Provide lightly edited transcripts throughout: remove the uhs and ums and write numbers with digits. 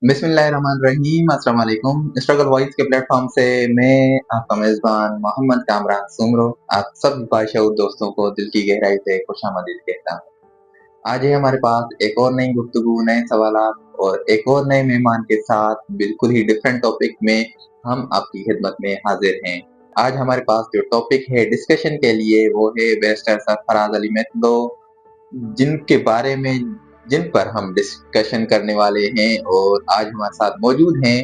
बिस्मिल्लाहिर्रहमानिर्रहीम, अस्सलाम वालेकुम। स्ट्रगल वॉइस के प्लेटफॉर्म से मैं आपका मेज़बान मोहम्मद कामरान सुमरो आप सब बाशऊर दोस्तों को दिल की गहराई से खुशामदीद कहता हूँ। आज है हमारे पास एक और नई गुफ्तगू, नए सवालात और एक और नए मेहमान के साथ बिल्कुल ही डिफरेंट टॉपिक में हम आपकी खिदमत में हाजिर हैं। आज हमारे पास जो टॉपिक है डिस्कशन के लिए वो है बैरिस्टर सरफराज अली मैतलो, जिनके बारे में जिन पर हम डिस्कशन करने वाले हैं। और आज हमारे साथ मौजूद हैं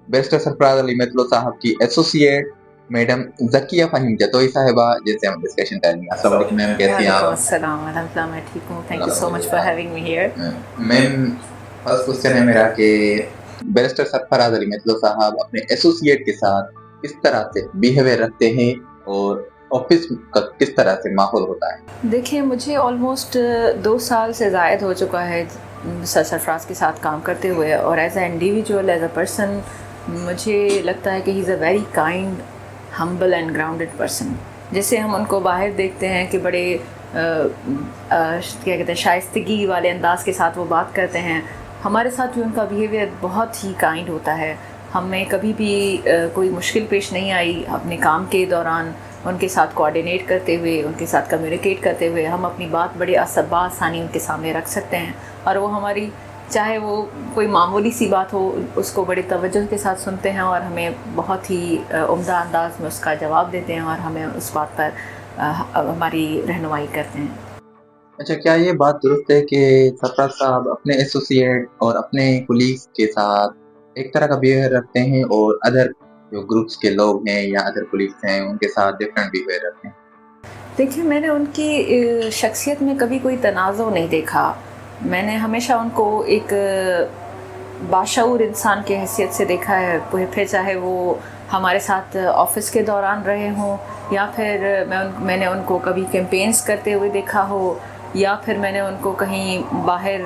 बैरिस्टर सरफराज अली मैतलो साहब की एसोसिएट मैडम ज़किया फ़हीम जतोई साहिबा, जिनसे हम डिस्कशन करेंगे। अस्सलाम वालेकुम मैम, कैसी हैं वालेकुम आप? अस्सलाम वरहमतुल्लाह, मैं ठीक हूँ। Thank you so much for having me here. Ma'am, first question है मेरा कि बैरिस्टर सरफराज अली मैतलो साहब अपने एसोसिएट के साथ किस तरह से बिहेवियर रखते हैं और ऑफिस का किस तरह से माहौल होता है? देखिए, मुझे ऑलमोस्ट 2 साल से ज़ायद हो चुका है सरफराज के साथ काम करते हुए, और as a individual, as a person, मुझे लगता है कि he is a very kind, humble and grounded person. जैसे हम उनको बाहर देखते हैं कि बड़े क्या कहते हैं, शाइस्तगी वाले अंदाज़ के साथ वो बात करते हैं, हमारे साथ भी उनका बिहेवियर बहुत ही काइंड होता है। हमें कभी भी कोई मुश्किल पेश नहीं आई अपने काम के दौरान। उनके साथ कोऑर्डिनेट करते हुए, उनके साथ कम्युनिकेट करते हुए हम अपनी बात बड़े आसानी उनके सामने रख सकते हैं, और वो हमारी, चाहे वो कोई मामूली सी बात हो, उसको बड़ी तवज्जो के साथ सुनते हैं और हमें बहुत ही उम्दा अंदाज में उसका जवाब देते हैं, और हमें उस बात पर हमारी रहनुमाई करते हैं। अच्छा, क्या ये बात दुरुस्त है कि सरफराज साहब अपने एसोसिएट और अपने कुलीग्स के साथ एक तरह का बिहेवियर रखते हैं और अदर जो ग्रुप्स के लोग हैं या अदर कुलीग्स हैं उनके साथ डिफरेंट बिहेवियर रखते हैं? देखिए, मैंने उनकी शख्सियत में कभी कोई तनाज़ुर नहीं देखा। मैंने हमेशा उनको एक बाशऊर इंसान की हैसियत से देखा है, फिर चाहे वो हमारे साथ ऑफ़िस के दौरान रहे हों, या फिर मैंने उनको कभी कैंपेन्स करते हुए देखा हो, या फिर मैंने उनको कहीं बाहर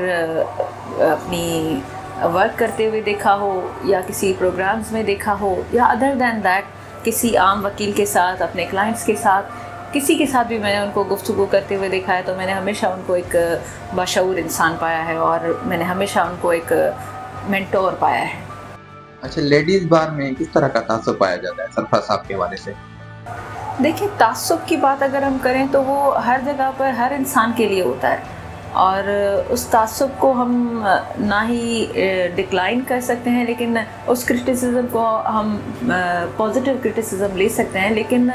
अपनी वर्क करते हुए देखा हो, या किसी प्रोग्राम्स में देखा हो, या अदर दैन दैट किसी आम वकील के साथ, अपने क्लाइंट्स के साथ, किसी के साथ भी मैंने उनको गुफ्तगू करते हुए देखा है। तो मैंने हमेशा उनको एक बाशऊर इंसान पाया है, और मैंने हमेशा उनको एक मेंटोर पाया है। अच्छा, लेडीज बार में किस तरह का तासुब पाया जाता है सरफराज साहब के हवाले से? देखिए, ताज्जुब की बात अगर हम करें तो वो हर जगह पर हर इंसान के लिए होता है, और उस ताज्जुब को हम ना ही डिक्लाइन कर सकते हैं, लेकिन उस क्रिटिसिज्म को हम पॉजिटिव क्रिटिसिज्म ले सकते हैं। लेकिन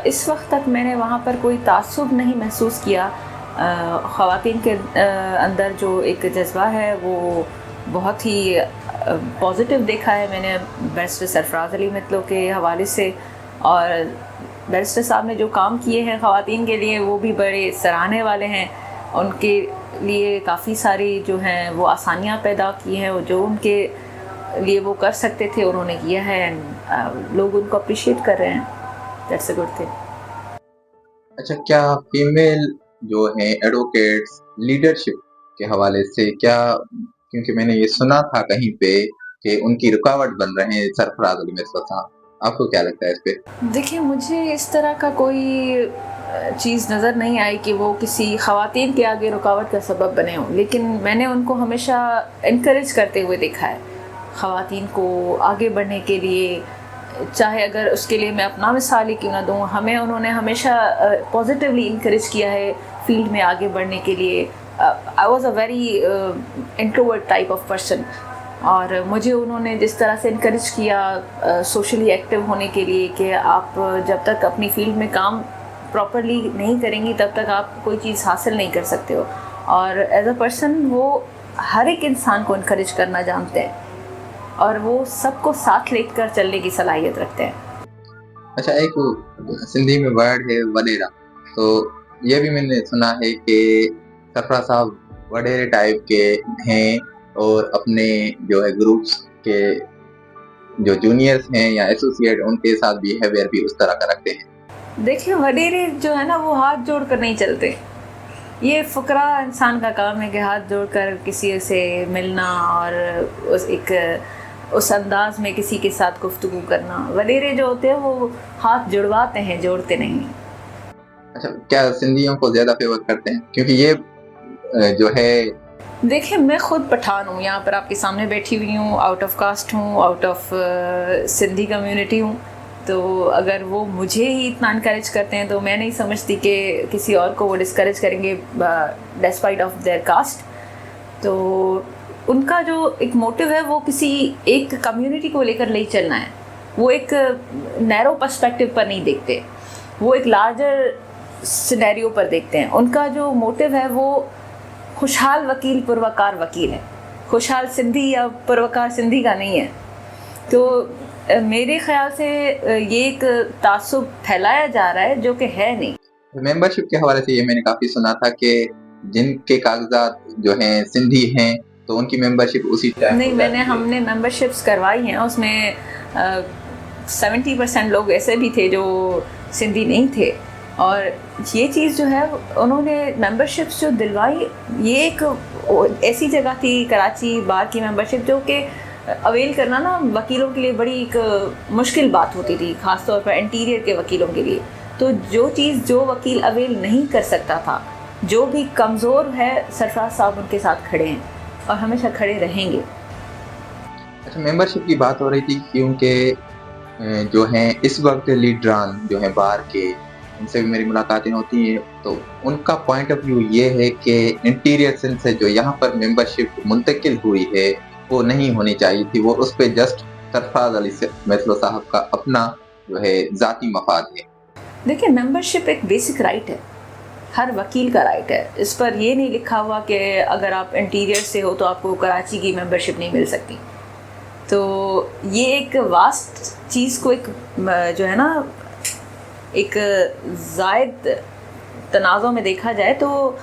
इस वक्त तक मैंने वहाँ पर कोई ताज्जुब नहीं महसूस किया। ख़वातीन के अंदर जो एक जज्बा है वो बहुत ही पॉजिटिव देखा है मैंने बैरिस्टर सरफराज अली मैतलो के हवाले से। और बैरिस्टर साहब ने जो काम किए हैं ख़वातीन के लिए, वो भी बड़े सराहने वाले हैं। उनके लिए काफ़ी सारी जो हैं वो आसानियाँ पैदा की हैं, और जो उनके लिए वो कर सकते थे उन्होंने किया है, एंड लोग उनको अप्रिशिएट कर रहे हैं। That's a good thing. अच्छा, क्या फीमेल जो हैं एडवोकेट्स लीडरशिप के हवाले से क्या, क्योंकि मैंने ये सुना था कहीं पे कि उनकी रुकावट बन रहे हैं सरफराज अली मिर्ज़ा साहब, आपको क्या लगता है इस पे? देखिए, मुझे इस तरह का कोई चीज़ नज़र नहीं आई कि वो किसी ख़वातीन के आगे रुकावट का सबब बने हों, लेकिन मैंने उनको हमेशा इनकरेज करते हुए देखा है ख़वातीन को आगे बढ़ने के लिए। चाहे अगर उसके लिए मैं अपना मिसाल ही क्यों ना दूँ, हमें उन्होंने हमेशा पॉजिटिवली इनकरेज किया है फील्ड में आगे बढ़ने के लिए। I was a very introvert type of person, और मुझे उन्होंने जिस तरह से इनकरेज किया सोशली एक्टिव होने के लिए, कि आप जब तक अपनी फील्ड में काम प्रॉपरली नहीं करेंगी तब तक आप कोई चीज़ हासिल नहीं कर सकते हो। और एज अ पर्सन वो हर एक इंसान को इनकरेज करना जानते हैं, और वो सबको साथ लेकर चलने की सलाहियत रखते हैं। अच्छा, एक सिंधी में वर्ड है वडेरा, तो ये भी मैंने सुना है कि सरफराज साहब वडेरे टाइप के हैं और अपने जो है ग्रुप्स के जो जूनियर्स हैं या एसोसिएट उनके साथ बिहेवियर भी उस तरह का रखते हैं। देखिए, वडेरे जो है ना, वो हाथ जोड़ कर नहीं चलते। ये फ़ुकरा इंसान का काम है कि हाथ जोड़कर किसी से मिलना, और उस अंदाज में किसी के साथ गुफ्तगू करना। वडेरे जो होते हैं वो हाथ जुड़वाते हैं, जोड़ते नहीं। अच्छा, क्या सिंधियों को ज़्यादा फ़ेवर करते हैं? क्योंकि ये जो है देखिए, मैं खुद पठान हूँ, यहाँ पर आपके सामने बैठी हुई हूँ, आउट ऑफ कास्ट हूँ, आउट ऑफ सिंधी कम्युनिटी हूँ। तो अगर वो मुझे ही इतना इनकरेज करते हैं तो मैं नहीं समझती कि किसी और को वो डिस्करेज करेंगे डेस्पाइट ऑफ देयर कास्ट। तो उनका जो एक मोटिव है वो किसी एक कम्युनिटी को लेकर नहीं चलना है, वो एक नैरो पर्सपेक्टिव पर नहीं देखते, वो एक लार्जर सिनेरियो पर देखते हैं। उनका जो मोटिव है वो खुशहाल वकील पुरवकार वकील है, खुशहाल सिंधी या पुरवकार सिंधी का नहीं है। तो मेरे ख्याल से ये एक तासुब फैलाया जा रहा है जो कि है नहीं। मेंबरशिप के हवाले से ये मैंने काफी सुना था कि जिनके कागजात जो हैं सिंधी हैं तो उनकी मेंबरशिप उसी टाइम नहीं, हमने मेंबरशिप्स करवाई हैं, उसमें 70% लोग ऐसे भी थे जो सिंधी नहीं थे। और ये चीज़ जो है उन्होंने मेंबरशिप्स जो दिलवाई, ये एक ऐसी जगह थी कराची बार की मेंबरशिप जो कि अवेल करना ना वकीलों के लिए बड़ी एक मुश्किल बात होती थी, ख़ासतौर पर इंटीरियर के वकीलों के लिए। तो जो चीज़ जो वकील अवेल नहीं कर सकता था, जो भी कमज़ोर है, सरफराज साहब उनके साथ खड़े हैं और हमेशा खड़े रहेंगे। अच्छा, मेंबरशिप की बात हो रही थी क्योंकि जो हैं इस वक्त लीडरान जो हैं बार के, उनसे भी मेरी मुलाकातें होती हैं, तो उनका पॉइंट ऑफ व्यू ये है कि इंटीरियर सिंध से जो यहाँ पर मेंबरशिप मुंतकिल हुई है वो नहीं होनी चाहिए थी, वो उस पर जस्ट सरफराज अली मैथलो साहब का अपना जो है ज़ाती मफाद है। देखिए, मेंबरशिप एक बेसिक राइट है, हर वकील का राइट है। इस पर ये नहीं लिखा हुआ कि अगर आप इंटीरियर से हो तो आपको कराची की मेंबरशिप नहीं मिल सकती। तो ये एक वास्ट चीज़ को एक जो है ना एक ज़ायद तनाज़ों में देखा जाए तो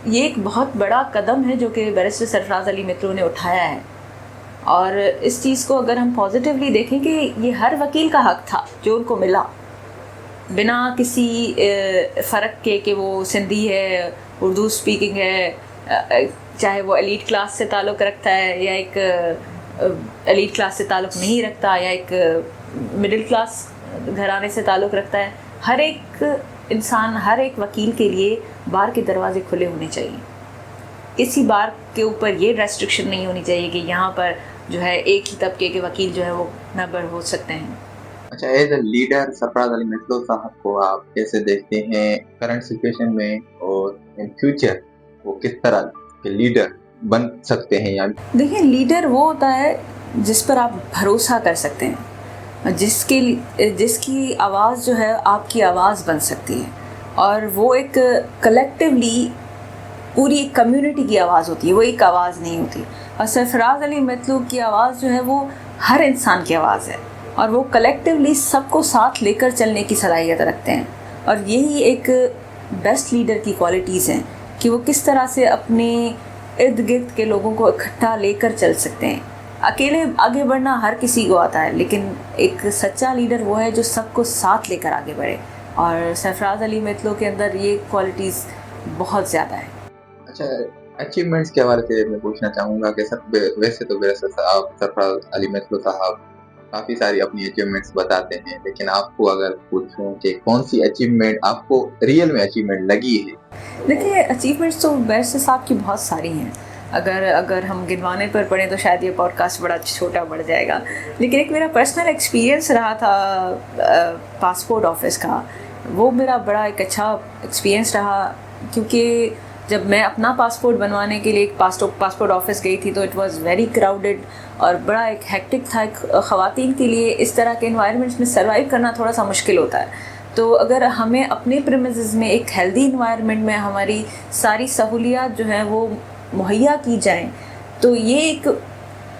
ये एक बहुत बड़ा कदम है जो कि बैरिस्टर सरफराज अली मित्रो ने उठाया है। और इस चीज़ को अगर हम पॉजिटिवली देखें कि ये हर वकील का हक़ था जो उनको मिला, बिना किसी फ़र्क के कि वो सिंधी है, उर्दू स्पीकिंग है, चाहे वो एलीट क्लास से ताल्लुक़ रखता है या एक एलीट क्लास से ताल्लुक़ नहीं रखता या एक मिडिल क्लास घराने से ताल्लुक़ रखता है। हर एक इंसान, हर एक वकील के लिए बार के दरवाजे खुले होने चाहिए। किसी बार के ऊपर ये रेस्ट्रिक्शन नहीं होनी चाहिए कि यहाँ पर जो है एक ही तबके के वकील जो है वो मेंबर हो सकते हैं। अच्छा, as a leader Sarfaraz Ali Mitlo साहब को आप कैसे देखते हैं करंट सिचुएशन में, और इन फ्यूचर वो किस तरह के लीडर बन सकते हैं? या देखिए, लीडर वो होता है जिस पर आप भरोसा कर सकते हैं, जिसकी आवाज़ जो है आपकी आवाज़ बन सकती है, और वो एक कलेक्टिवली पूरी एक कम्युनिटी की आवाज़ होती है, वो एक आवाज़ नहीं होती। और सरफराज अली मित्लो की आवाज़ जो है वो हर इंसान की आवाज़ है और वो कलेक्टिवली सबको साथ लेकर चलने की सलाहियत रखते हैं। और यही एक बेस्ट लीडर की क्वालिटीज़ हैं कि वो किस तरह से अपने इर्द गिर्द के लोगों को इकट्ठा लेकर चल सकते हैं। अकेले आगे बढ़ना हर किसी को आता है, लेकिन एक सच्चा लीडर वो है जो सबको साथ लेकर आगे बढ़े, और सरफराज अली मित्लो के अंदर ये क्वालिटीज़ बहुत ज़्यादा है। अच्छा, अचीवमेंट्स के हवाले से मैं पूछना चाहूँगा कि वैसे तो सरफराज अली मित्लो साहब काफ़ी सारी अपनी अचीवमेंट्स बताते हैं, लेकिन आपको अगर पूछूं कि कौन सी अचीवमेंट आपको रियल में अचीवमेंट लगी है? देखिए, अचीवमेंट्स तो बैरिस्टर साहब की बहुत सारी हैं। अगर हम गिनवाने पर पड़े तो शायद ये पॉडकास्ट बड़ा छोटा बढ़ जाएगा, लेकिन एक मेरा पर्सनल एक्सपीरियंस रहा था पासपोर्ट ऑफिस का। वो मेरा बड़ा एक अच्छा एक्सपीरियंस रहा, क्योंकि जब मैं अपना पासपोर्ट बनवाने के लिए एक पासपोर्ट ऑफिस गई थी तो इट वाज़ वेरी क्राउडेड और बड़ा एक हेक्टिक था। ख़वातीन के लिए इस तरह के इन्वायरमेंट्स में सर्वाइव करना थोड़ा सा मुश्किल होता है। तो अगर हमें अपने प्रीमिसेस में एक हेल्दी इन्वायरमेंट में हमारी सारी सहूलियात जो हैं वो मुहैया की जाएं, तो ये एक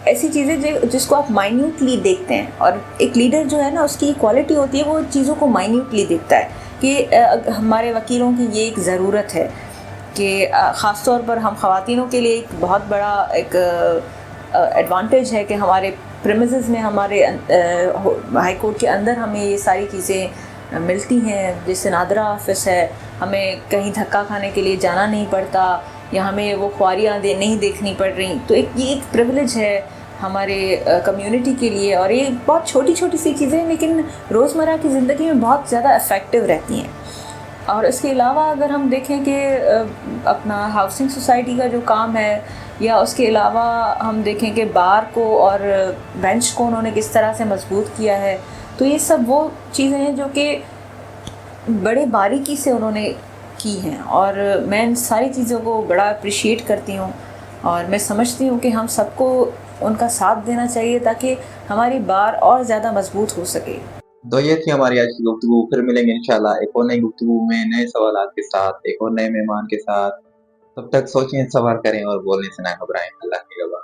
ऐसी चीज़ है जिसको आप माइन्यूटली देखते हैं। और एक लीडर जो है ना, उसकी क्वालिटी होती है वो चीज़ों को माइन्यूटली देखता है कि हमारे वकीलों की ये एक ज़रूरत है कि ख़ास तौर पर हम ख़वातीनों के लिए एक बहुत बड़ा एक एडवांटेज है कि हमारे प्रीमिसेस में, हमारे हाई कोर्ट के अंदर हमें ये सारी चीज़ें मिलती हैं। जैसे नादरा ऑफिस है, हमें कहीं धक्का खाने के लिए जाना नहीं पड़ता या हमें वो ख्वारियाँ नहीं देखनी पड़ रही। तो ये एक प्रिविलेज है हमारे कम्युनिटी के लिए, और ये बहुत छोटी छोटी सी चीज़ें लेकिन रोज़मर्रा की ज़िंदगी में बहुत ज़्यादा इफ़ेक्टिव रहती हैं। اور اس کے علاوہ اگر ہم دیکھیں کہ اپنا ہاؤسنگ سوسائٹی کا جو کام ہے، یا اس کے علاوہ ہم دیکھیں کہ بار کو اور بینچ کو انہوں نے کس طرح سے مضبوط کیا ہے، تو یہ سب وہ چیزیں ہیں جو کہ بڑے باریکی سے انہوں نے کی ہیں، اور میں ان ساری چیزوں کو بڑا اپریشیٹ کرتی ہوں، اور میں سمجھتی ہوں کہ ہم سب کو ان کا ساتھ دینا چاہیے تاکہ ہماری بار اور زیادہ مضبوط ہو سکے۔ تو یہ تھی ہماری آج کی گفتگو، پھر ملیں گے انشاءاللہ ایک اور نئی گفتگو میں نئے سوالات کے ساتھ، ایک اور نئے مہمان کے ساتھ۔ تب تک سوچیں، صبر کریں اور بولنے سے نہ گھبرائیں۔ اللہ کی رضا۔